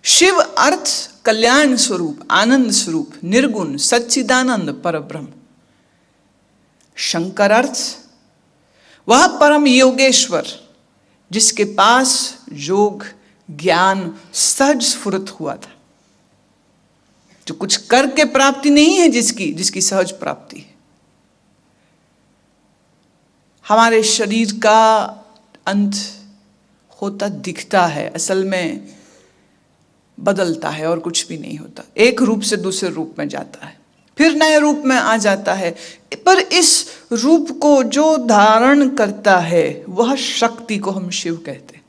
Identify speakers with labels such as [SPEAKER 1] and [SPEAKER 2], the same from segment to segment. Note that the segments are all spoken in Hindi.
[SPEAKER 1] शिव अर्थ कल्याण स्वरूप, आनंद स्वरूप, निर्गुण, सच्चिदानंद परब्रह्म। शंकर अर्थ वह परम योगेश्वर जिसके पास योग ज्ञान सहज स्फुरत हुआ था, जो कुछ करके प्राप्ति नहीं है, जिसकी सहज प्राप्ति है। हमारे शरीर का अंत होता दिखता है, असल में बदलता है और कुछ भी नहीं होता। एक रूप से दूसरे रूप में जाता है, फिर नए रूप में आ जाता है, पर इस रूप को जो धारण करता है वह शक्ति को हम शिव कहते हैं।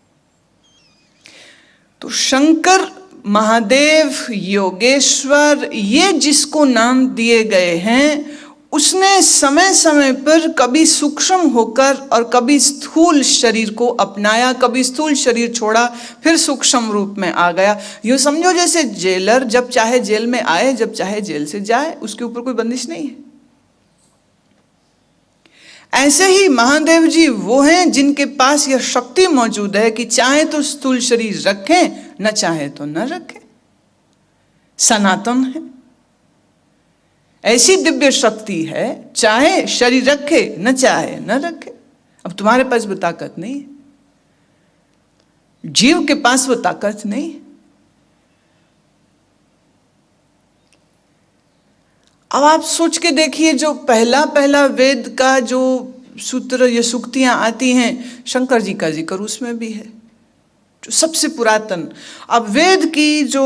[SPEAKER 1] तो शंकर, महादेव, योगेश्वर, ये जिसको नाम दिए गए हैं, उसने समय समय पर कभी सूक्ष्म होकर और कभी स्थूल शरीर को अपनाया, कभी स्थूल शरीर छोड़ा, फिर सूक्ष्म रूप में आ गया। यूं समझो जैसे जेलर जब चाहे जेल में आए, जब चाहे जेल से जाए, उसके ऊपर कोई बंदिश नहीं है। ऐसे ही महादेव जी वो हैं जिनके पास यह शक्ति मौजूद है कि चाहे तो स्थूल शरीर रखें, न चाहे तो न रखें, सनातन है। ऐसी दिव्य शक्ति है, चाहे शरीर रखे न चाहे न रखे। अब तुम्हारे पास वो ताकत नहीं है, जीव के पास वो ताकत नहीं। अब आप सोच के देखिए, जो पहला पहला वेद का जो सूत्र या सूक्तियां आती हैं, शंकर जी का जिक्र उसमें भी है, जो सबसे पुरातन। अब वेद की जो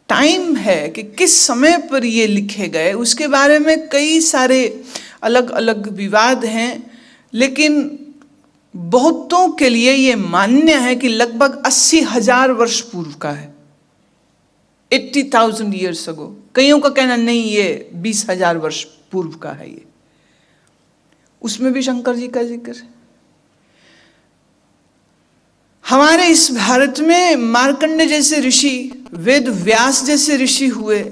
[SPEAKER 1] टाइम है कि किस समय पर ये लिखे गए, उसके बारे में कई सारे अलग अलग विवाद हैं, लेकिन बहुतों के लिए ये मान्य है कि लगभग 80,000 वर्ष पूर्व का है, 80,000 years ago। कईयों का कहना नहीं, ये 20,000 वर्ष पूर्व का है। ये उसमें भी शंकर जी का जिक्र है। हमारे इस भारत में मार्कंडे जैसे ऋषि, वेद व्यास जैसे ऋषि हुए,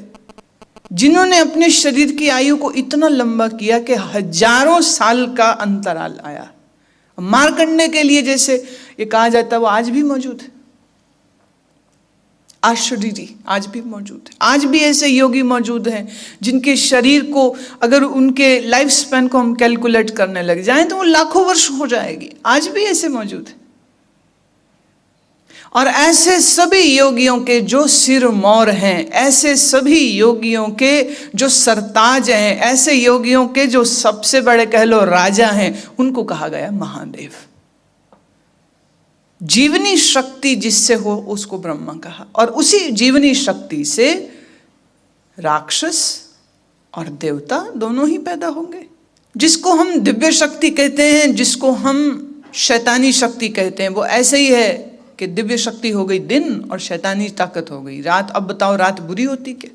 [SPEAKER 1] जिन्होंने अपने शरीर की आयु को इतना लंबा किया कि हजारों साल का अंतराल आया। मार्कंडे के लिए जैसे ये कहा जाता है, वो आज भी मौजूद है। आश्चर्य आज भी मौजूद है। आज भी ऐसे योगी मौजूद हैं जिनके शरीर को, अगर उनके लाइफ स्पैन को हम कैलकुलेट करने लग जाएं तो वो लाखों वर्ष हो जाएगी। आज भी ऐसे मौजूद है। और ऐसे सभी योगियों के जो सिर मौर हैं, ऐसे सभी योगियों के जो सरताज हैं, ऐसे योगियों के जो सबसे बड़े कह लो राजा हैं, उनको कहा गया महादेव। जीवनी शक्ति जिससे हो उसको ब्रह्मा कहा। और उसी जीवनी शक्ति से राक्षस और देवता दोनों ही पैदा होंगे। जिसको हम दिव्य शक्ति कहते हैं, जिसको हम शैतानी शक्ति कहते हैं, वो ऐसे ही है कि दिव्य शक्ति हो गई दिन और शैतानी ताकत हो गई रात। अब बताओ, रात बुरी होती क्या?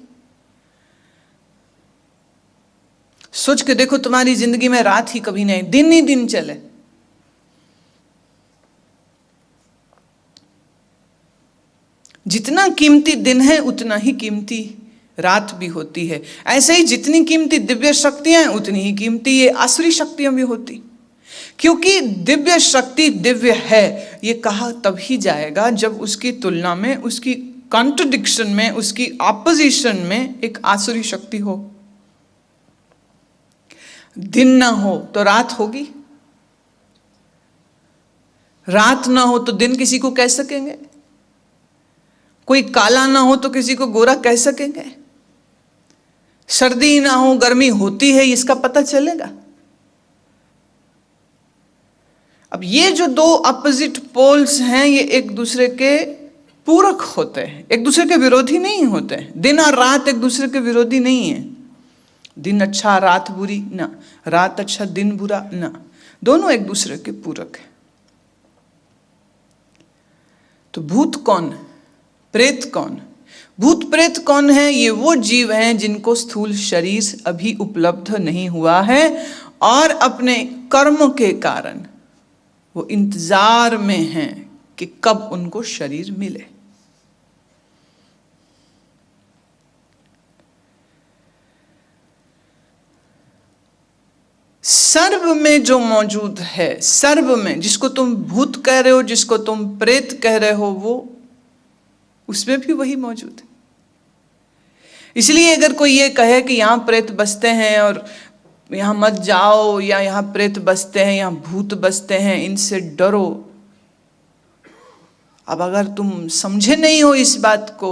[SPEAKER 1] सोच के देखो, तुम्हारी जिंदगी में रात ही कभी नहीं, दिन ही दिन चले। जितना कीमती दिन है उतना ही कीमती रात भी होती है। ऐसे ही जितनी कीमती दिव्य शक्तियां हैं उतनी ही कीमती ये आसुरी शक्तियां भी होती। क्योंकि दिव्य शक्ति दिव्य है, ये कहा तभी जाएगा जब उसकी तुलना में, उसकी कॉन्ट्रडिक्शन में, उसकी ऑपोजिशन में एक आसुरी शक्ति हो। दिन ना हो तो रात होगी, रात ना हो तो दिन किसी को कह सकेंगे, कोई काला ना हो तो किसी को गोरा कह सकेंगे, सर्दी ना हो गर्मी होती है इसका पता चलेगा। अब ये जो दो अपोजिट पोल्स हैं, ये एक दूसरे के पूरक होते हैं, एक दूसरे के विरोधी नहीं होते हैं। दिन और रात एक दूसरे के विरोधी नहीं है। दिन अच्छा रात बुरी ना, रात अच्छा दिन बुरा ना, दोनों एक दूसरे के पूरक हैं। तो भूत कौन है, प्रेत कौन है? भूत प्रेत कौन है? ये वो जीव हैं जिनको स्थूल शरीर अभी उपलब्ध नहीं हुआ है और अपने कर्म के कारण वो इंतजार में हैं कि कब उनको शरीर मिले। सर्व में जो मौजूद है, सर्व में, जिसको तुम भूत कह रहे हो, जिसको तुम प्रेत कह रहे हो, वो उसमें भी वही मौजूद है। इसलिए अगर कोई ये कहे कि यहाँ प्रेत बसते हैं और यहाँ मत जाओ, या यहाँ प्रेत बसते हैं, यहाँ भूत बसते हैं, इनसे डरो। अब अगर तुम समझे नहीं हो इस बात को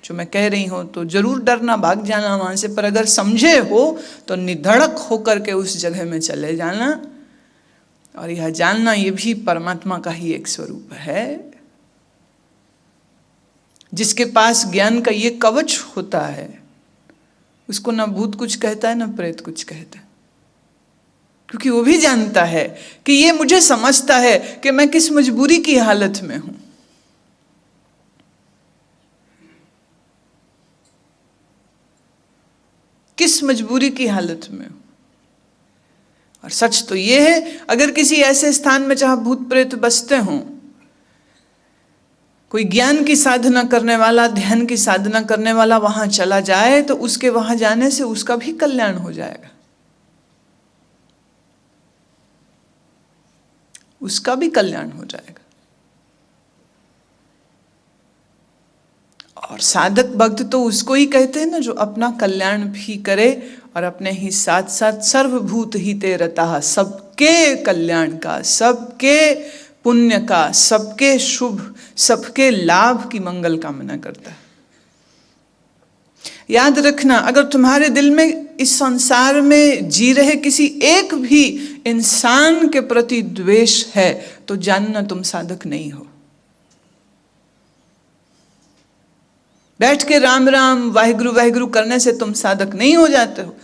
[SPEAKER 1] जो मैं कह रही हूँ तो जरूर डरना, भाग जाना वहां से। पर अगर समझे हो तो निधड़क होकर के उस जगह में चले जाना, और यह जानना ये भी परमात्मा का ही एक स्वरूप है। जिसके पास ज्ञान का ये कवच होता है उसको ना भूत कुछ कहता है ना प्रेत कुछ कहता है, क्योंकि वो भी जानता है कि ये मुझे समझता है कि मैं किस मजबूरी की हालत में हूं। किस मजबूरी की हालत में हूं। और सच तो ये है, अगर किसी ऐसे स्थान में जहां भूत प्रेत बसते हों, कोई ज्ञान की साधना करने वाला, ध्यान की साधना करने वाला वहां चला जाए तो उसके वहां जाने से उसका भी कल्याण हो जाएगा, उसका भी कल्याण हो जाएगा। और साधक भक्त तो उसको ही कहते हैं ना जो अपना कल्याण भी करे और अपने ही साथ साथ सर्वभूत हिते रतः, सबके कल्याण का, सबके पुण्य का, सबके शुभ, सबके लाभ की मंगल कामना करता है। याद रखना, अगर तुम्हारे दिल में इस संसार में जी रहे किसी एक भी इंसान के प्रति द्वेष है तो जानना तुम साधक नहीं हो। बैठ के राम राम वाहिगुरु वाहिगुरु करने से तुम साधक नहीं हो जाते हो।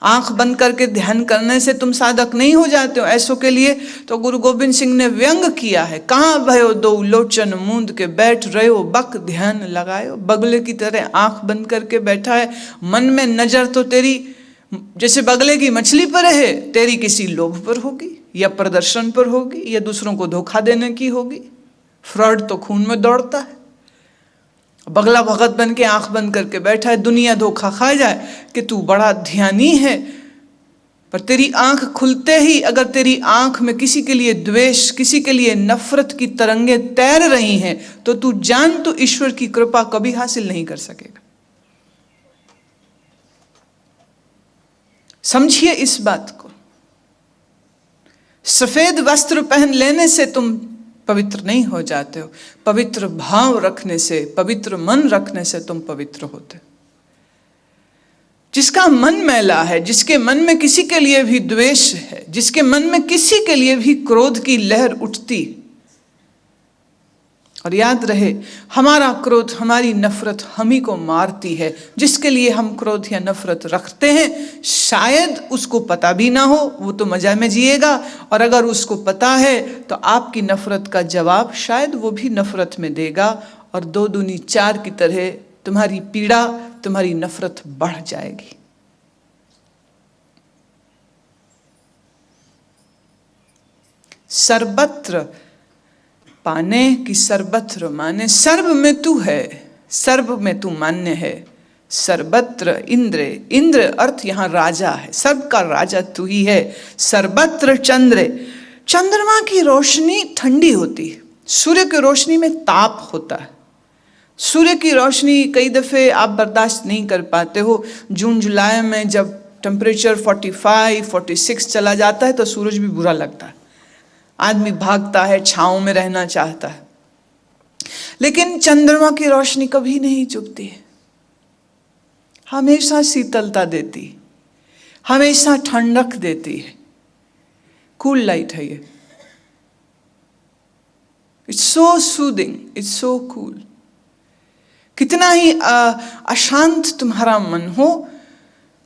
[SPEAKER 1] आंख बंद करके ध्यान करने से तुम साधक नहीं हो जाते हो। ऐसों के लिए तो गुरु गोविंद सिंह ने व्यंग किया है, कहाँ भयो दो लोचन मूंद के बैठ रहे हो, बक ध्यान लगायो। बगले की तरह आंख बंद करके बैठा है, मन में नजर तो तेरी जैसे बगले की मछली पर है, तेरी किसी लोभ पर होगी या प्रदर्शन पर होगी या दूसरों को धोखा देने की होगी। फ्रॉड तो खून में दौड़ता है। बगला भगत बन के आंख बंद करके बैठा है, दुनिया धोखा खा जाए कि तू बड़ा ध्यानी है, पर तेरी आंख खुलते ही अगर तेरी आंख में किसी के लिए द्वेष, किसी के लिए नफरत की तरंगे तैर रही हैं तो तू जान तो ईश्वर की कृपा कभी हासिल नहीं कर सकेगा। समझिए इस बात को। सफेद वस्त्र पहन लेने से तुम पवित्र नहीं हो जाते हो, पवित्र भाव रखने से, पवित्र मन रखने से तुम पवित्र होते। जिसका मन मैला है, जिसके मन में किसी के लिए भी द्वेष है, जिसके मन में किसी के लिए भी क्रोध की लहर उठती, और याद रहे हमारा क्रोध, हमारी नफरत हम ही को मारती है। जिसके लिए हम क्रोध या नफरत रखते हैं शायद उसको पता भी ना हो, वो तो मजा में जिएगा, और अगर उसको पता है तो आपकी नफरत का जवाब शायद वो भी नफरत में देगा, और 2 दूनी 4 की तरह तुम्हारी पीड़ा, तुम्हारी नफरत बढ़ जाएगी। सर्वत्र पाने की सर्वत्र माने, सर्व में तू है, सर्व में तू मान्य है। सर्वत्र इंद्र, इंद्र अर्थ यहाँ राजा है, सब का राजा तू ही है। सर्वत्र चंद्र, चंद्रमा की रोशनी ठंडी होती है, सूर्य की रोशनी में ताप होता है। सूर्य की रोशनी कई दफे आप बर्दाश्त नहीं कर पाते हो। जून जुलाई में जब टेम्परेचर 45, 46 चला जाता है तो सूरज भी बुरा लगता है, आदमी भागता है, छांव में रहना चाहता है। लेकिन चंद्रमा की रोशनी कभी नहीं चुभती है, हमेशा शीतलता देती, हमेशा ठंडक देती है। कूल लाइट है ये, it's so soothing, it's so cool. कितना ही अशांत तुम्हारा मन हो,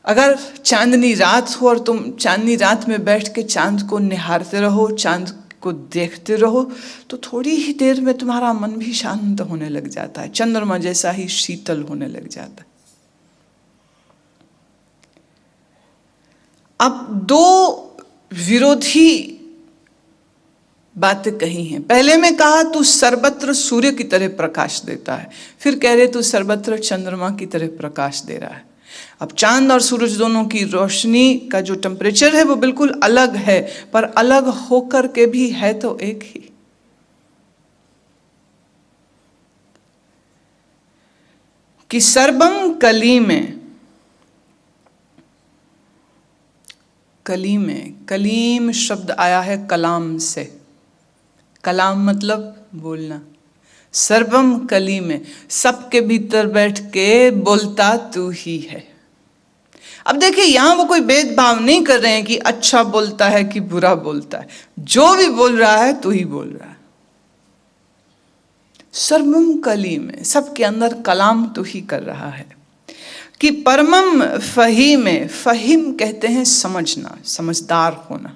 [SPEAKER 1] अगर चांदनी रात हो और तुम चांदनी रात में बैठ के चांद को निहारते रहो, चांद को देखते रहो, तो थोड़ी ही देर में तुम्हारा मन भी शांत होने लग जाता है, चंद्रमा जैसा ही शीतल होने लग जाता है। अब 2 विरोधी बातें कही हैं। पहले में कहा तू सर्वत्र सूर्य की तरह प्रकाश देता है, फिर कह रहे तू सर्वत्र चंद्रमा की तरह प्रकाश दे रहा है। अब चांद और सूरज दोनों की रोशनी का जो टेम्परेचर है वो बिल्कुल अलग है, पर अलग होकर के भी है तो एक ही। कि सर्वम कली में, कली में, कलीम शब्द आया है कलाम से। कलाम मतलब बोलना। सर्वम कली में, सबके भीतर बैठ के बोलता तू ही है। अब देखिए यहां वो कोई भेदभाव नहीं कर रहे हैं कि अच्छा बोलता है कि बुरा बोलता है, जो भी बोल रहा है तू ही बोल रहा है। सर्वम कली में, सबके अंदर कलाम तू ही कर रहा है। कि परमम फहीम, फहीम कहते हैं समझना, समझदार होना।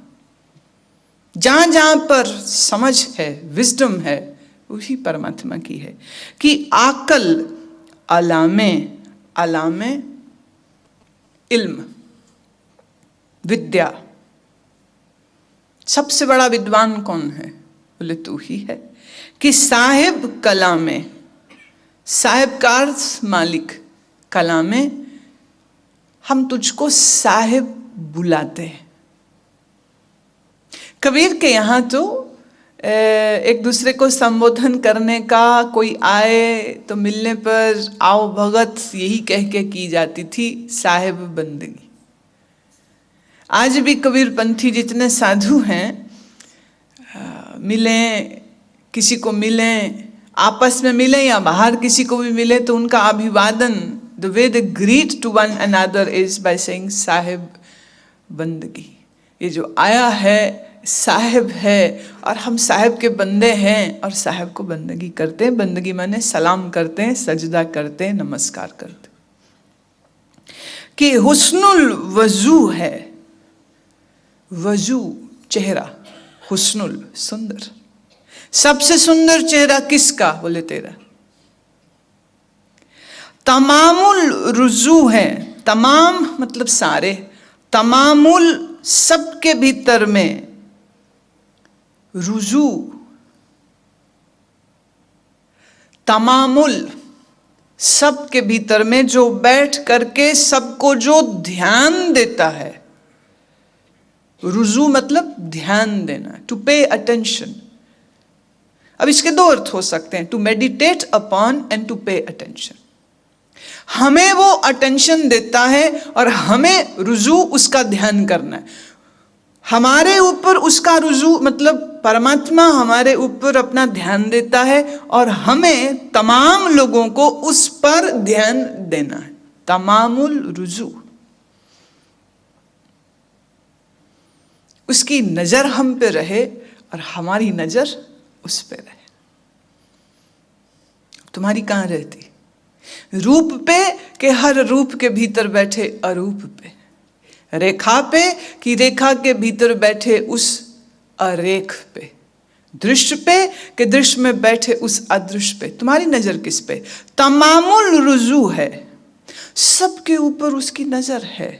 [SPEAKER 1] जहां जहां पर समझ है, विजडम है, वही परमात्मा की है। कि आकल, अलामे, अलामे इल्म, विद्या। सबसे बड़ा विद्वान कौन है? बोले तू ही है। कि साहिब कलामे, साहिब का अर्थ मालिक, कलामे हम तुझको साहिब बुलाते हैं। कबीर के यहाँ तो एक दूसरे को संबोधन करने का, कोई आए तो मिलने पर आओ भगत यही कह के की जाती थी साहिब बंदगी। आज भी कबीर पंथी जितने साधु हैं, मिलें, किसी को मिलें, आपस में मिलें या बाहर किसी को भी मिले, तो उनका अभिवादन, the way they greet to one another is by saying साहिब बंदगी। ये जो आया है साहिब है और हम साहिब के बंदे हैं और साहिब को बंदगी करते हैं। बंदगी माने सलाम करते हैं, सजदा करते हैं, नमस्कार करते हैं। कि हुस्नुल वजू है, वजू चेहरा, हुस्नुल सुंदर। सबसे सुंदर चेहरा किसका? बोले तेरा। तमामुल रुजू है, तमाम मतलब सारे, तमामुल सबके भीतर में, रुजू तमामुल सबके भीतर में, जो बैठ करके सबको जो ध्यान देता है। रुजू मतलब ध्यान देना, टू पे अटेंशन। अब इसके दो अर्थ हो सकते हैं, to meditate upon and to pay attention. हमें वो अटेंशन देता है और हमें रुजू उसका ध्यान करना है। हमारे ऊपर उसका रुजू मतलब परमात्मा हमारे ऊपर अपना ध्यान देता है और हमें तमाम लोगों को उस पर ध्यान देना है। तमामुल रुजू, उसकी नजर हम पे रहे और हमारी नजर उस पे रहे। तुम्हारी कहां रहती? रूप पे के हर रूप के भीतर बैठे अरूप पे, रेखा पे कि रेखा के भीतर बैठे उस अरेख पे, दृश्य पे के दृश्य में बैठे उस अदृश्य पे। तुम्हारी नजर किस पे? तमामुल रुजू है, सबके ऊपर उसकी नजर है।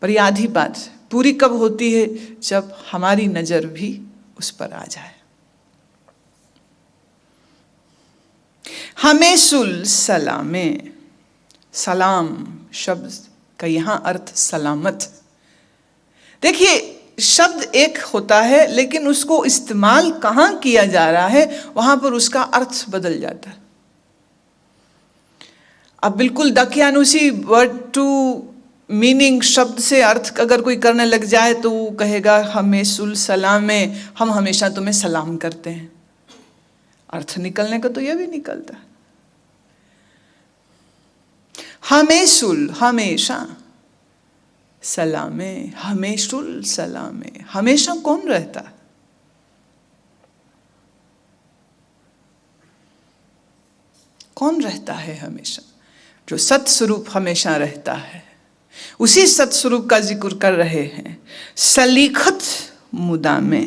[SPEAKER 1] पर यह आधी बात पूरी कब होती है? जब हमारी नजर भी उस पर आ जाए। हमेशुल सलामे, सलाम शब्द का यहां अर्थ सलामत। देखिए शब्द एक होता है, लेकिन उसको इस्तेमाल कहां किया जा रहा है वहां पर उसका अर्थ बदल जाता है। अब बिल्कुल दकियानुसी वर्ड टू मीनिंग शब्द से अर्थ अगर कोई करने लग जाए तो वो कहेगा हमेशुल सलामे, हम हमेशा तुम्हें सलाम करते हैं। अर्थ निकलने का तो यह भी निकलता है। हमेशुल हमेशा, सलामे हमेशुल सलामे, हमेशा कौन रहता है? कौन रहता है हमेशा? जो सत्स्वरूप हमेशा रहता है, उसी सत्स्वरूप का जिक्र कर रहे हैं। सलीखत मुदामे,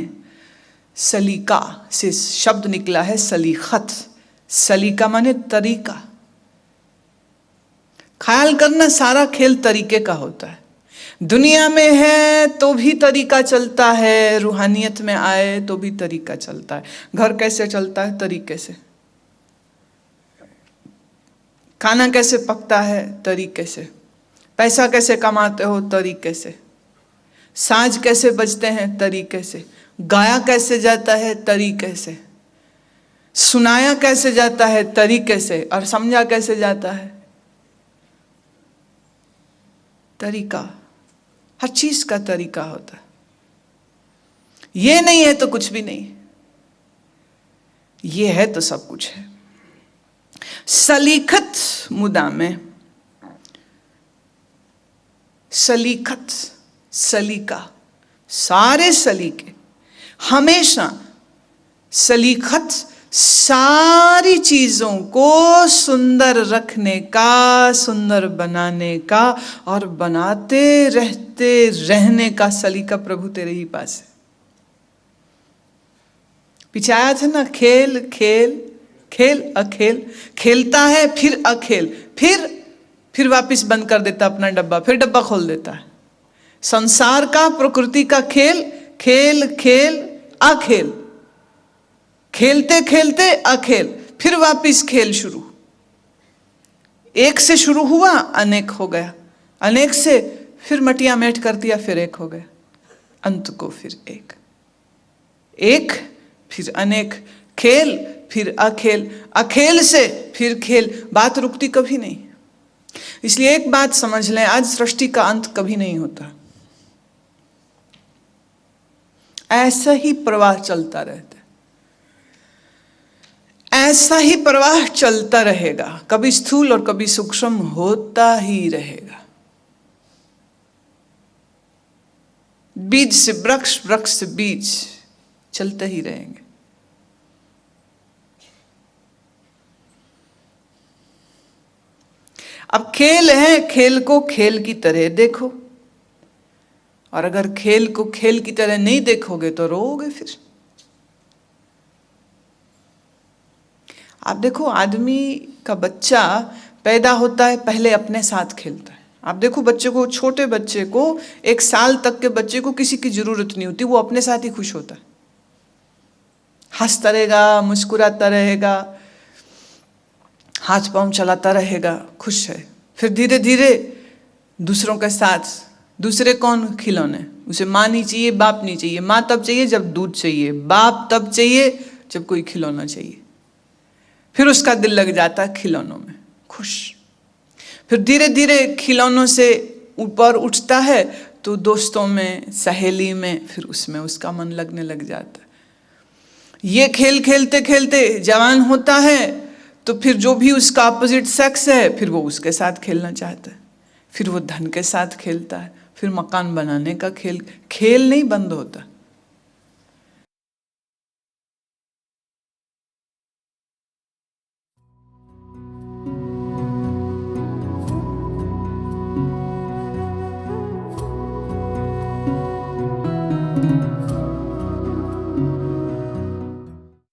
[SPEAKER 1] सलीका से शब्द निकला है सलीखत। सलीका माने तरीका। ख्याल करना सारा खेल तरीके का होता है। दुनिया में है तो भी तरीका चलता है, रूहानियत में आए तो भी तरीका चलता है। घर कैसे चलता है? तरीके से। खाना कैसे पकता है? तरीके से। पैसा कैसे कमाते हो? तरीके से। साज कैसे बजते हैं? तरीके से। गाया कैसे जाता है? तरीके से। सुनाया कैसे जाता है तरीके से और समझा कैसे जाता है तरीका। हर चीज का तरीका होता है। ये नहीं है तो कुछ भी नहीं, ये है तो सब कुछ है। सलीखत मुदा में, सलीखत, सलीका, सारे सलीके, हमेशा सलीखत, सारी चीजों को सुंदर रखने का, सुंदर बनाने का और बनाते रहते रहने का सलीका प्रभु तेरे ही पास है। पीछे आया था ना, खेल खेल खेल अखेल, खेलता है फिर अखेल, फिर वापस बंद कर देता अपना डब्बा, फिर डब्बा खोल देता है। संसार का, प्रकृति का खेल, खेल खेल अखेल, खेलते खेलते अखेल, फिर वापस खेल शुरू। एक से शुरू हुआ अनेक हो गया, अनेक से फिर मटिया मेट कर दिया, फिर एक हो गया, अंत को फिर एक, एक फिर अनेक, खेल फिर अखेल, अखेल से फिर खेल, बात रुकती कभी नहीं। इसलिए एक बात समझ लें, आज सृष्टि का अंत कभी नहीं होता, ऐसा ही प्रवाह चलता रहता है, ऐसा ही प्रवाह चलता रहेगा, कभी स्थूल और कभी सूक्ष्म होता ही रहेगा। बीज से वृक्ष, वृक्ष से बीज, चलते ही रहेंगे। अब खेल है, खेल को खेल की तरह देखो, और अगर खेल को खेल की तरह नहीं देखोगे तो रोओगे फिर। आप देखो, आदमी का बच्चा पैदा होता है, पहले अपने साथ खेलता है। आप देखो बच्चे को, छोटे बच्चे को, 1 साल तक के बच्चे को किसी की जरूरत नहीं होती, वो अपने साथ ही खुश होता है, हंसता रहेगा, मुस्कुराता रहेगा, हाथ पांव चलाता रहेगा, खुश है। फिर धीरे धीरे दूसरों के साथ, दूसरे कौन? खिलौने। उसे माँ नहीं चाहिए, बाप नहीं चाहिए। माँ तब चाहिए जब दूध चाहिए, बाप तब चाहिए जब कोई खिलौना चाहिए। फिर उसका दिल लग जाता है खिलौनों में, खुश। फिर धीरे धीरे खिलौनों से ऊपर उठता है तो दोस्तों में, सहेली में, फिर उसमें उसका मन लगने लग जाता है। ये खेल खेलते खेलते जवान होता है तो फिर जो भी उसका अपोजिट सेक्स है, फिर वो उसके साथ खेलना चाहता है, फिर वो धन के साथ खेलता है, फिर मकान बनाने का खेल, खेल नहीं बंद होता।